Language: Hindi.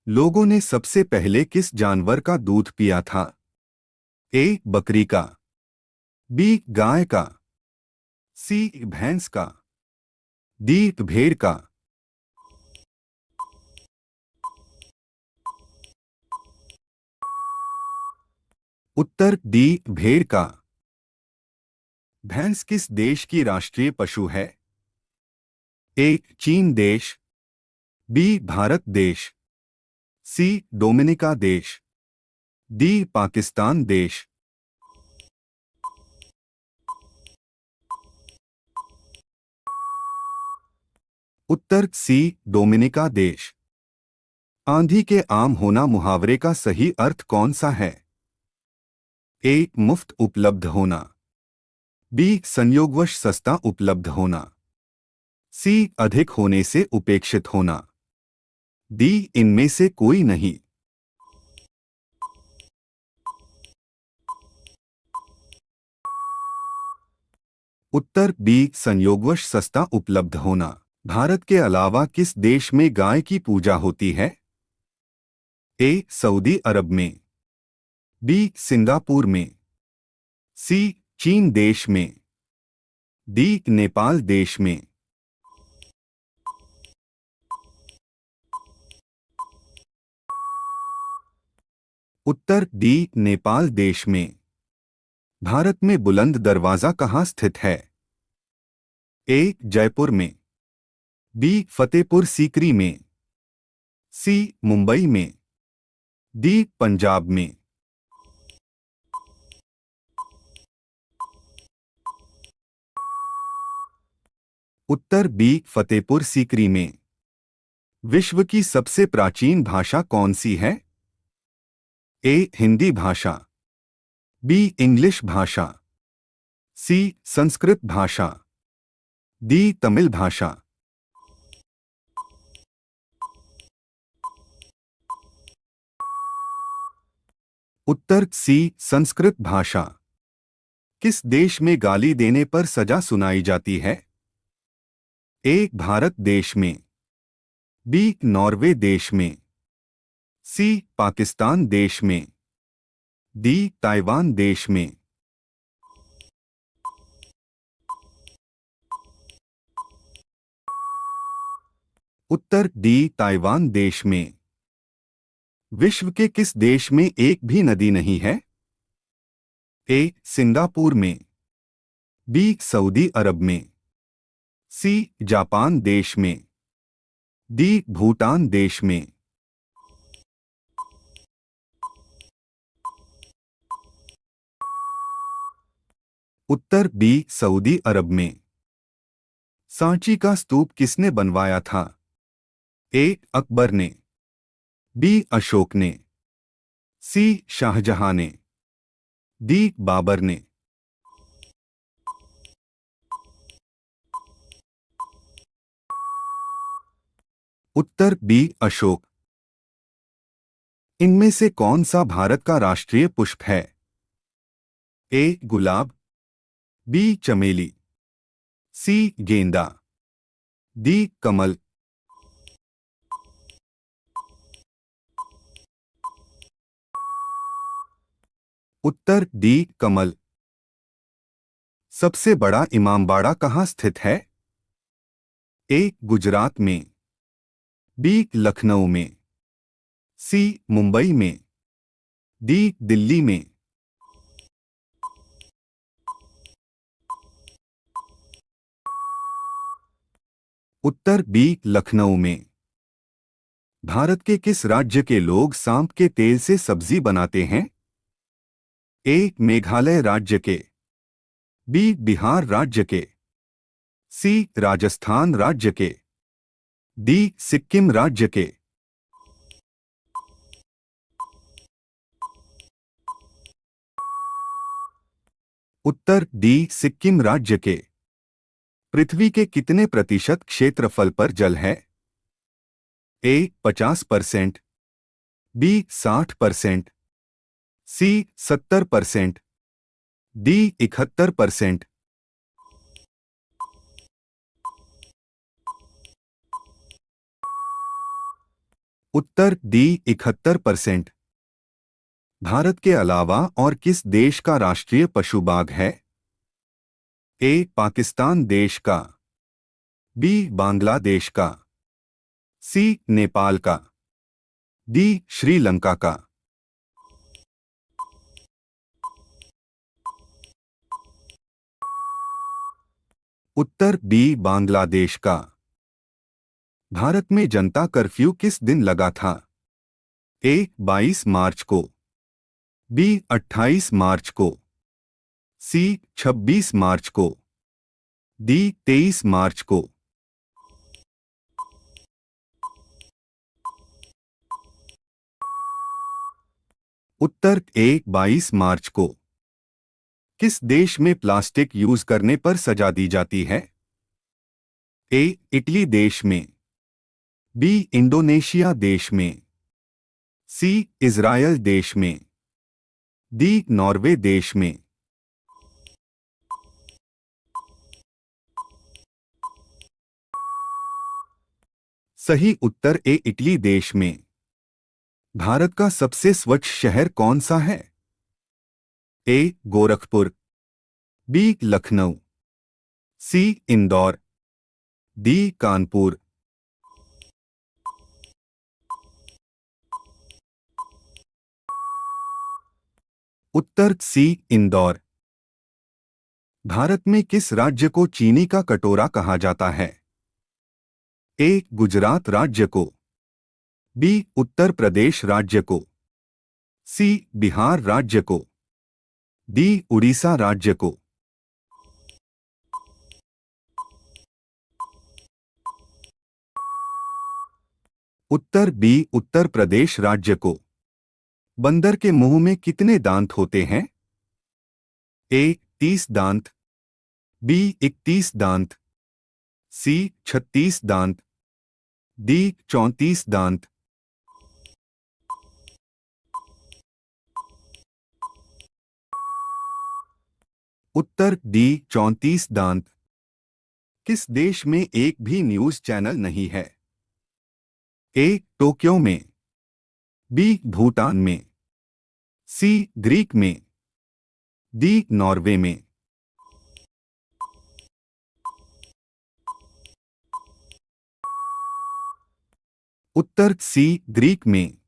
लोगों ने सबसे पहले किस जानवर का दूध पिया था? ए. बकरी का, बी. गाय का, सी. भैंस का, डी. भेड़ का। उत्तर डी. भेड़ का। भैंस किस देश की राष्ट्रीय पशु है? ए. चीन देश, बी. भारत देश, सी. डोमिनिका देश, डी. पाकिस्तान देश। उत्तर सी. डोमिनिका देश। आंधी के आम होना मुहावरे का सही अर्थ कौन सा है? ए. मुफ्त उपलब्ध होना, बी. संयोगवश सस्ता उपलब्ध होना, सी. अधिक होने से उपेक्षित होना, डी. इनमें से कोई नहीं। उत्तर बी. संयोगवश सस्ता उपलब्ध होना। भारत के अलावा किस देश में गाय की पूजा होती है? ए. सऊदी अरब में, बी. सिंगापुर में, सी. चीन देश में, डी. नेपाल देश में। उत्तर डी. नेपाल देश में। भारत में बुलंद दरवाजा कहाँ स्थित है? ए. जयपुर में, बी. फतेहपुर सीकरी में, सी. मुंबई में, डी. पंजाब में। उत्तर बी. फतेहपुर सीकरी में। विश्व की सबसे प्राचीन भाषा कौन सी है? ए. हिंदी भाषा, बी. इंग्लिश भाषा, सी. संस्कृत भाषा, डी. तमिल भाषा। उत्तर सी. संस्कृत भाषा। किस देश में गाली देने पर सजा सुनाई जाती है? ए. भारत देश में, बी. नॉर्वे देश में, सी. पाकिस्तान देश में, डी. ताइवान देश में। उत्तर डी. ताइवान देश में। विश्व के किस देश में एक भी नदी नहीं है? ए. सिंगापुर में, बी. सऊदी अरब में, सी. जापान देश में, डी. भूटान देश में। उत्तर बी. सऊदी अरब में। सांची का स्तूप किसने बनवाया था? ए. अकबर ने, बी. अशोक ने, सी. शाहजहां ने, डी. बाबर ने। उत्तर बी. अशोक। इनमें से कौन सा भारत का राष्ट्रीय पुष्प है? ए. गुलाब, बी. चमेली, सी. गेंदा, डी. कमल। उत्तर डी. कमल। सबसे बड़ा इमामबाड़ा कहाँ स्थित है? ए. गुजरात में, बी. लखनऊ में, सी. मुंबई में, डी. दिल्ली में। उत्तर बी. लखनऊ में। भारत के किस राज्य के लोग सांप के तेल से सब्जी बनाते हैं? ए. मेघालय राज्य के, बी. बिहार राज्य के, सी. राजस्थान राज्य के, डी. सिक्किम राज्य के। उत्तर डी. सिक्किम राज्य के। पृथ्वी के कितने प्रतिशत क्षेत्रफल पर जल है? ए. 50%, बी. 60%, सी. 70%, डी. 71%। उत्तर डी 71%। भारत के अलावा और किस देश का राष्ट्रीय पशु बाघ है? ए पाकिस्तान देश का, बी बांग्लादेश का, सी नेपाल का, डी श्रीलंका का। उत्तर बी बांग्लादेश का। भारत में जनता कर्फ्यू किस दिन लगा था? ए 22 मार्च को, बी 28 मार्च को, सी 26 मार्च को, डी 23 मार्च को। उत्तर ए 22 मार्च को। किस देश में प्लास्टिक यूज करने पर सजा दी जाती है? ए इटली देश में, बी इंडोनेशिया देश में, सी इज़राइल देश में, डी नॉर्वे देश में। सही उत्तर ए इटली देश में। भारत का सबसे स्वच्छ शहर कौन सा है? ए गोरखपुर, बी लखनऊ, सी इंदौर, डी कानपुर। उत्तर सी इंदौर। भारत में किस राज्य को चीनी का कटोरा कहा जाता है? ए गुजरात राज्य को, बी उत्तर प्रदेश राज्य को, सी बिहार राज्य को, डी उड़ीसा राज्य को। उत्तर बी उत्तर प्रदेश राज्य को। बंदर के मुंह में कितने दांत होते हैं? ए 30 दांत, बी 31 दांत, सी 36 दांत, डी 34 दांत। उत्तर डी 34 दांत। किस देश में एक भी न्यूज चैनल नहीं है? ए टोक्यो में, बी भूटान में, सी ग्रीक में, डी नॉर्वे में। उत्तर सी ग्रीक में।